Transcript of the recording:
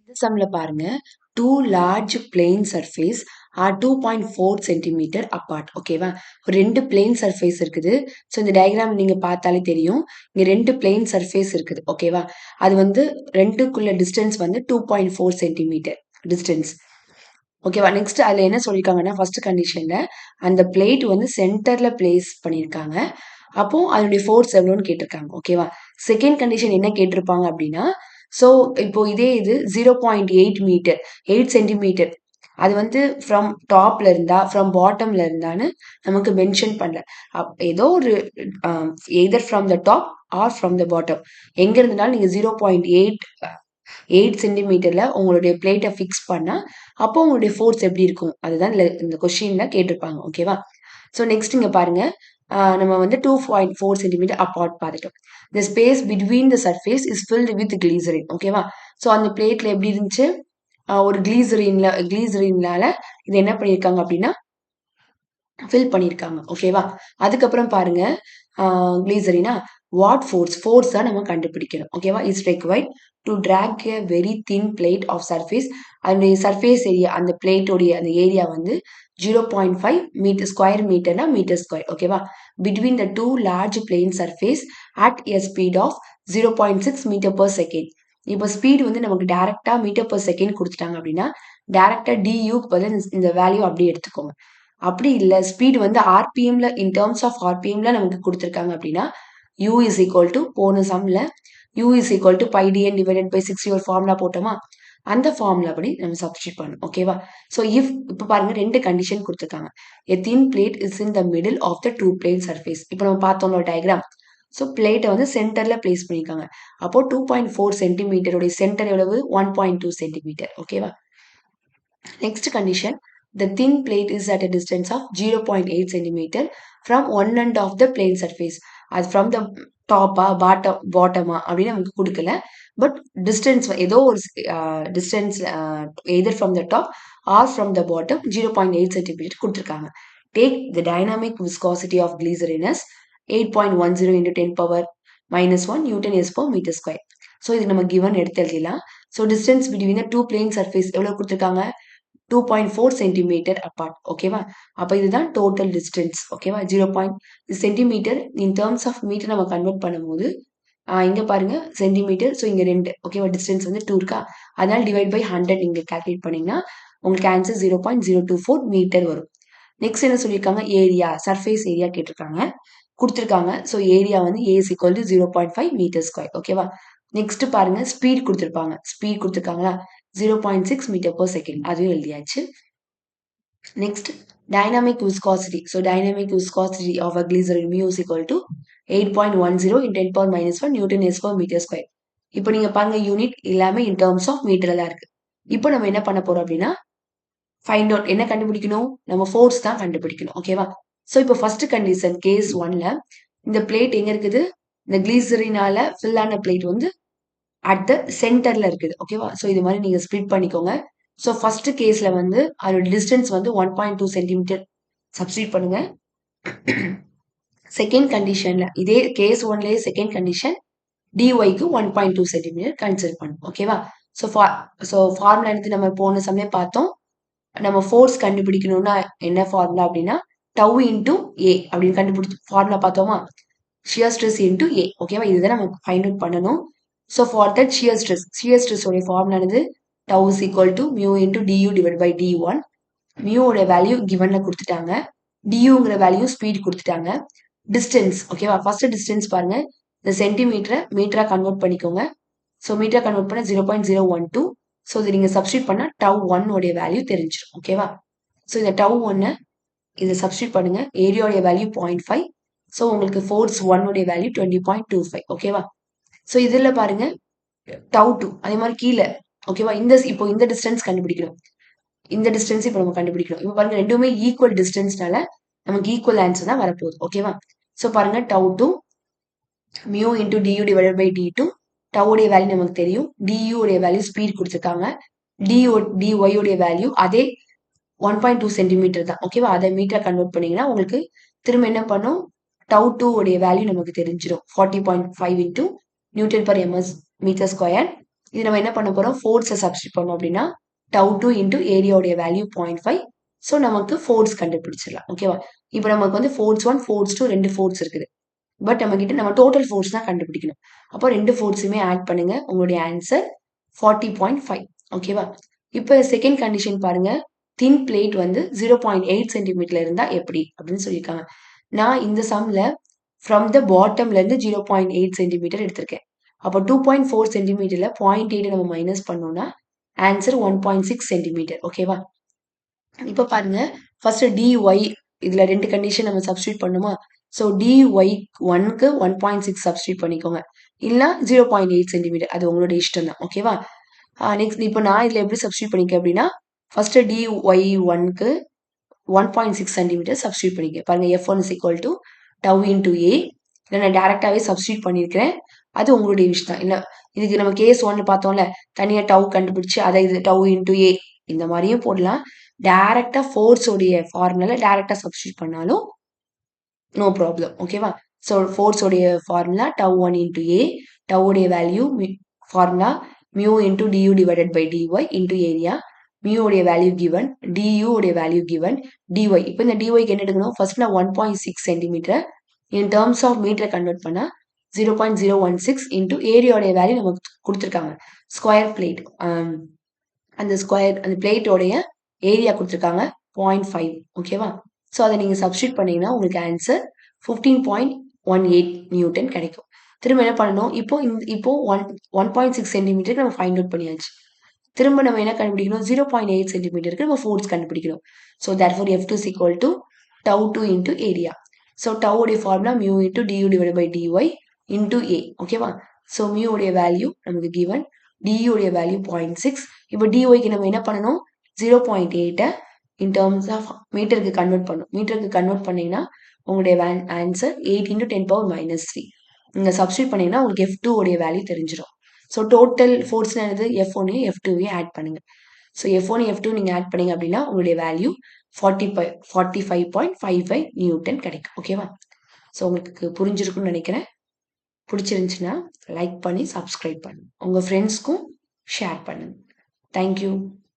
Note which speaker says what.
Speaker 1: இந்த சம்ல பாருங்க, two large plane surface are 2.4 centimetre apart. ஓகேவா? ஒரு ரெண்டு பிளேன் சர்ஃபேஸ் இருக்குது. ஸோ இந்த டயக்ராம் நீங்க பார்த்தாலே தெரியும். இங்க ரெண்டு பிளேன் சர்ஃபேஸ் இருக்குது. ஓகேவா? அது வந்து ரெண்டுக்குள்ள டிஸ்டன்ஸ் வந்து 2.4 சென்டிமீட்டர் டிஸ்டன்ஸ். ஓகேவா? நெக்ஸ்ட் அதுல என்ன சொல்லியிருக்காங்கன்னா, ஃபர்ஸ்ட் கண்டிஷன்ல அந்த பிளேட் வந்து சென்டர்ல பிளேஸ் பண்ணியிருக்காங்க. அப்போ அதனுடைய ஃபோர்ஸ் எவ்வளோன்னு கேட்டிருக்காங்க. ஓகேவா? செகண்ட் கண்டிஷன் என்ன கேட்டிருப்பாங்க அப்படின்னா, ஸோ இப்போ இதே இது 0.8 மீட்டர் 8 சென்டிமீட்டர் அது வந்து ஃப்ரம் டாப்ல இருந்தா ஃப்ரம் பாட்டம்ல இருந்தான்னு நமக்கு மென்ஷன் பண்ணல. ஏதோ ஒரு either from the top or from the bottom எங்க இருந்தாலும் நீங்க 0.8 சென்டிமீட்டர்ல உங்களுடைய பிளேட்டை ஃபிக்ஸ் பண்ணா அப்போ உங்களுடைய ஃபோர்ஸ் எப்படி இருக்கும் அதுதான் இந்த கொஸ்டின்ல கேட்டிருப்பாங்க. ஓகேவா? ஸோ நெக்ஸ்ட் இங்க பாருங்க, நம்ம வந்து 2.4 சென்டிமீட்டர் அப்பார்ட் பார்த்துட்டோம். the space between the surface is filled with glycerin. ஓகேவா? ஸோ அந்த பிளேட்ல எப்படி இருந்துச்சு, ஒரு கிளீசரின்னால இது என்ன பண்ணியிருக்காங்க அப்படின்னா ஃபில் பண்ணியிருக்காங்க. ஓகேவா? அதுக்கப்புறம் பாருங்க, கிளீசரினா வாட் ஃபோர்ஸ் தான் நம்ம கண்டுபிடிக்கணும். ஓகேவா? Is required to drag a very thin plate of surface. அதனுடைய சர்ஃபேஸ் ஏரியா அந்த பிளேட்டோடைய அந்த ஏரியா வந்து 0.5 மீட்டர் ஸ்கொயர் மீட்டர்னா மீட்டர் ஸ்கொயர். ஓகேவா? Between the two large plane surface at a speed of 0.6 metre per second. இப்போ ஸ்பீடு வந்து நமக்கு டைரக்டா மீட்டர் பர் செகண்ட் கொடுத்துட்டாங்க அப்படின்னா டைரக்டா டியூக்கு பதில் இந்த வேல்யூ அப்படியே எடுத்துக்கோங்க. அப்படி இல்லை ஸ்பீடு வந்து ஆர்பிஎம்ல இன் டேர்ம்ஸ் ஆஃப் ஆர்பிஎம்ல நமக்கு கொடுத்துருக்காங்க அப்படின்னா u இஸ் ஈக்குவல் டு போன சம்ல u is equal to pi DN divided by 60 ஒரு ஃபார்முலா போட்டோமா, அந்த ஃபார்முலா படி நம்ம சப்ஸ்டியூட் பண்ணணும். ஓகேவா? ஸோ இப்போ பாருங்க ரெண்டு கண்டிஷன் கொடுத்துருக்காங்க. A thin plate is in the middle of the two plane surface. இப்போ நம்ம பார்த்தோம்ல டயக்ராம். ஸோ பிளேட்டை வந்து சென்டர்ல பிளேஸ் பண்ணியிருக்காங்க. அப்போ 2.4 சென்டிமீட்டருடைய சென்டர் எவ்வளவு 1.2 சென்டிமீட்டர். ஓகேவா? Next condition, the thin plate is at a distance of 0.8 centimeter from one end of the plane surface. அது from the top bottom அப்படின்னு நமக்கு கொடுக்கல. பட் டிஸ்டன்ஸ் ஏதோ ஒரு distance either from the top or from the bottom 0.8 centimetre கொடுத்துருக்காங்க. Take the dynamic viscosity of glycerine as 8.10 into 10 power -1 newton s per metre square. So இது நம்ம given எடுத்து எழுதிடலாம். So distance between the two plane surface எவ்வளோ கொடுத்துருக்காங்க 2.4 centimetre apart. ஓகேவா? அப்ப இதுதான் டோட்டல் டிஸ்டன்ஸ். ஓகேவா? 0. Centimetre in terms of metre நம்ம கன்வெர்ட் பண்ணும்போது இங்க பாருங்க சென்டிமீட்டர். ஸோ இங்க 2. ஓகேவா? டிஸ்டன்ஸ் வந்து 2 இருக்கா, அதனால டிவைட் பை 100 நீங்க கால்குலேட் பண்ணீங்கன்னா உங்களுக்கு ஆன்சர் 0.024 மீட்டர் வரும். நெக்ஸ்ட் என்ன சொல்லியிருக்காங்க, ஏரியா சர்ஃபேஸ் ஏரியா கேட்டிருக்காங்க கொடுத்துருக்காங்க. ஸோ ஏரியா வந்து A is equal to 0.5 metre square. ஓகேவா? நெக்ஸ்ட் பாருங்க ஸ்பீட் கொடுத்துருப்பாங்க. ஸ்பீட் கொடுத்துருக்காங்களா 0.6 மீட்டர் per செகண்ட், அதுவும் எழுதியாச்சு. Next dynamic viscosity. So dynamic viscosity of a glycerine mu is equal to 8.10 in 10 power -1 newton s per metre square. இப்போ நீங்க பாருங்க unit எல்லாமே இன் டேர்ம்ஸ் ஆஃப் மீட்டர்ல தான் இருக்கு. இப்போ நம்ம என்ன பண்ண போறோம் அப்படின்னா ஃபைண்ட் அவுட் என்ன கண்டுபிடிக்கணும், நம்ம ஃபோர்ஸ் தான் கண்டுபிடிக்கணும். ஓகேவா? ஸோ இப்போ ஃபர்ஸ்ட் கண்டிஷன் கேஸ் 1ல இந்த பிளேட் எங்க இருக்குது, இந்த கிளீசரினால ஃபில் ஆன பிளேட் வந்து அட் த சென்டர்ல இருக்குது. ஓகேவா? ஸோ இது மாதிரி நீங்க ஸ்ப்ளிட் பண்ணிக்கோங்க. ஸோ ஃபர்ஸ்ட் கேஸ்ல வந்து அதோட டிஸ்டன்ஸ் வந்து 1.2 சென்டிமீட்டர் சப்ஸ்டியூட் பண்ணுங்க. செகண்ட் கண்டிஷன்ல இதே கேஸ் 1லயே செகண்ட் கண்டிஷன் டிஒய்க்கு 1.2 சென்டிமீட்டர் கன்சிடர் பண்ணும். ஓகேவா? ஸோ ஃபார்முலா எடுத்து நம்ம போன சமயம் பார்த்தோம். நம்ம ஃபோர்ஸ் கண்டுபிடிக்கணும்னா என்ன ஃபார்முலா அப்படின்னா டவு இன்டூ ஏ அப்படின்னு கண்டுபிடிச்சு ஃபார்முலா பார்த்தோமா, ஷியர் ஸ்ட்ரெஸ் இன்டூ ஏ. ஓகேவா? இதுதான் நம்ம ஃபைண்ட் அவுட் பண்ணணும். So for that shear stress உடைய ஃபார்முலா என்னது, tau is equal to mu into du divide by டி1. மியூவோட வேல்யூ கிவன்ல கொடுத்துட்டாங்க, டியூங்கிற வேல்யூ ஸ்பீட் கொடுத்துட்டாங்க. டிஸ்டன்ஸ் ஓகேவா, ஃபர்ஸ்ட் டிஸ்டன்ஸ் பாருங்க, இந்த சென்டிமீட்டரை மீட்டரா கன்வெர்ட் பண்ணிக்கோங்க. ஸோ மீட்டரா கன்வெர்ட் பண்ண 0.012. ஸோ இது நீங்க சப்ஸ்டியூட் பண்ணா டவ் 1 உடைய வேல்யூ தெரிஞ்சிடும். ஓகேவா? ஸோ இந்த டவ் 1 இதை சப்ஸ்டியூட் பண்ணுங்க, ஏரியாவுடைய வேல்யூ 0.5. ஸோ உங்களுக்கு ஃபோர்ஸ் 1 உடைய வேல்யூ 20.25. ஓகேவா? ஸோ இதுல பாருங்க டவ் 2 அதே மாதிரி கீழே. ஓகேவா? இப்போ இந்த டிஸ்டன்ஸ் கண்டுபிடிக்கணும், இந்த டிஸ்டன்ஸ் இப்போ நம்ம கண்டுபிடிக்கணும். இப்போ பாருங்க ரெண்டுமே ஈக்குவல் டிஸ்டன்ஸ்னால நமக்கு ஈக்குவல் ஆன்சர் தான் வரப்போகுது. ஓகேவா? ஸோ பாருங்க tau 2 mu into du divided by டி2. டவுடைய வேல்யூ நமக்கு தெரியும், டியூ உடைய வேல்யூ ஸ்பீட் கொடுத்துருக்காங்க, டிஒய் உடைய வேல்யூ அதே 1.2 சென்டிமீட்டர் தான். ஓகேவா? அதை மீட்டர் கன்வெர்ட் பண்ணீங்கன்னா உங்களுக்கு திரும்ப என்ன பண்ணும், டவ் 2 உடைய வேல்யூ நமக்கு தெரிஞ்சிடும் 40.5 into newton per MS metre square இது நம்ம என்ன பண்ண போறோம், ஃபோர்ஸை சப்ஸ்டிட் பண்ணோம் அப்படின்னா டவு டூ இன்டூ ஏரியாவுடைய வேல்யூ 0.5. ஸோ நமக்கு ஃபோர்ஸ் கண்டுபிடிச்சிடலாம். ஓகேவா? இப்போ நமக்கு வந்து ஃபோர்ஸ் ஒன் ஃபோர்ஸ் டூ ரெண்டு ஃபோர்ஸ் இருக்குது. பட் நம்ம கிட்ட நம்ம டோட்டல் ஃபோர்ஸ் தான் கண்டுபிடிக்கணும். அப்போ ரெண்டு ஃபோர்ஸுமே ஆட் பண்ணுங்க. உங்களுடைய ஆன்சர் 40.5. ஓகேவா? இப்போ செகண்ட் கண்டிஷன் பாருங்க. தின் பிளேட் வந்து 0.8 சென்டிமீட்டர்ல இருந்தா எப்படி அப்படின்னு சொல்லியிருக்காங்க. நான் இந்த சம்ல ஃப்ரம் த பாட்டம்ல இருந்து 0.8 சென்டிமீட்டர் எடுத்திருக்கேன். அப்போ 2.4 சென்டிமீட்டர்ல 0.8 நம்ம மைனஸ் பண்ணோம்னா ஆன்சர் 1.6 சென்டிமீட்டர். ஓகேவா? இப்போ பாருங்க, ஃபர்ஸ்ட் dy இதுல ரெண்டு கண்டிஷன் நம்ம சப்ஸ்டியூட் பண்ணுமா? ஸோ dy 1க்கு 1.6 சப்ஸ்டியூட் பண்ணிக்கோங்க. இல்லைனா 0.8 சென்டிமீட்டர், அது உங்களோட இஷ்டம் தான். ஓகேவா? நெக்ஸ்ட் இப்போ நான் இதுல எப்படி சப்ஸ்டியூட் பண்ணிக்கேன் அப்படின்னா, ஃபர்ஸ்ட் dy 1க்கு 1.6 சென்டிமீட்டர் சப்ஸ்டியூட் பண்ணிக்க. பாருங்க, f1 is equal to tau into a. இல்லை நான் டேரக்டாவே சப்ஸ்டியூட் பண்ணியிருக்கிறேன். அது உங்களுடைய விஷயம் தான். இல்லை இதுக்கு நம்ம கேஸ் ஒன்று பார்த்தோம்ல, தனியா டவு கண்டுபிடிச்சு அதை இது டவு இன்டூ ஏ இந்த மாதிரியும் போடலாம். டைரக்டா ஃபோர்ஸ் உடைய ஃபார்முலா டைரக்டா சப்ஸ்டியூட் பண்ணாலும் நோ ப்ராப்ளம். ஓகேவா? ஸோ ஃபோர்ஸ் உடைய formula tau one into A, tau உடைய value formula mu into du divided by dy into area. Mu உடைய வேல்யூ கிவன், டியூ உடைய வேல்யூ கிவன், டிஒய். இப்போ இந்த டிஒய்க்கு என்ன எடுக்கணும்? ஃபர்ஸ்ட் நான் 1.6 சென்டிமீட்டர் இன் டேர்ம்ஸ் ஆஃப் மீட்டரை கன்வெர்ட் பண்ணா 0.016 இன்டூ ஏரியாவுடைய வேல்யூ நமக்கு கொடுத்துருக்காங்க. ஸ்கொயர் பிளேட், அந்த ஸ்கொயர் அந்த பிளேட்டோடைய ஏரியா கொடுத்துருக்காங்க 0.5. ஓகேவா? ஸோ அதை நீங்கள் சப்ஸ்டியூட் பண்ணீங்கன்னா உங்களுக்கு ஆன்சர் 15.18 நியூட்டன் கிடைக்கும். திரும்ப என்ன பண்ணணும், இப்போ 1.6 சென்டிமீட்டருக்கு நம்ம ஃபைண்ட் அவுட் பண்ணியாச்சு. திரும்ப நம்ம என்ன கண்டுபிடிக்கணும், 0.8 சென்டிமீட்டருக்கு நம்ம ஃபோர்ஸ் கண்டுபிடிக்கணும். So therefore f2 is equal to tau 2 into area. So tau உடைய formula mu into du divide by dy into A. ஓகேவா? ஸோ மியூ உடைய வேல்யூ நமக்கு கிவன், டியூ உடைய வேல்யூ 0.6. இப்போ டிஒய்க்கு நம்ம என்ன பண்ணணும், 0.8 இன் டேர்ம்ஸ் ஆஃப் மீட்டருக்கு கன்வெர்ட் பண்ணணும். மீட்டருக்கு கன்வெர்ட் பண்ணீங்கன்னா உங்களுடைய ஆன்சர் 8 இன்டூ 10 பவர் -3. நீங்கள் சப்ஸ்டியூட் பண்ணீங்கன்னா உங்களுக்கு எஃப் டூ உடைய வேல்யூ தெரிஞ்சிடும். ஸோ டோட்டல் ஃபோர்ஸ் என்னது, எஃப்1ஐயும் எஃப்2ஐயும் ஆட் பண்ணுங்க. ஸோ எஃப்1 எஃப்2 நீங்கள் ஆட் பண்ணீங்க அப்படின்னா உங்களுடைய வேல்யூ 45.55 நியூட்டன் கிடைக்கும். ஓகேவா? ஸோ உங்களுக்கு புரிஞ்சிருக்கும்னு நினைக்கிறேன். பிடிச்சிருந்துச்சுன்னா லைக் பண்ணி சப்ஸ்கிரைப் பண்ணுங்க. உங்கள் ஃப்ரெண்ட்ஸ்க்கும் ஷேர் பண்ணுங்க. தேங்க்யூ.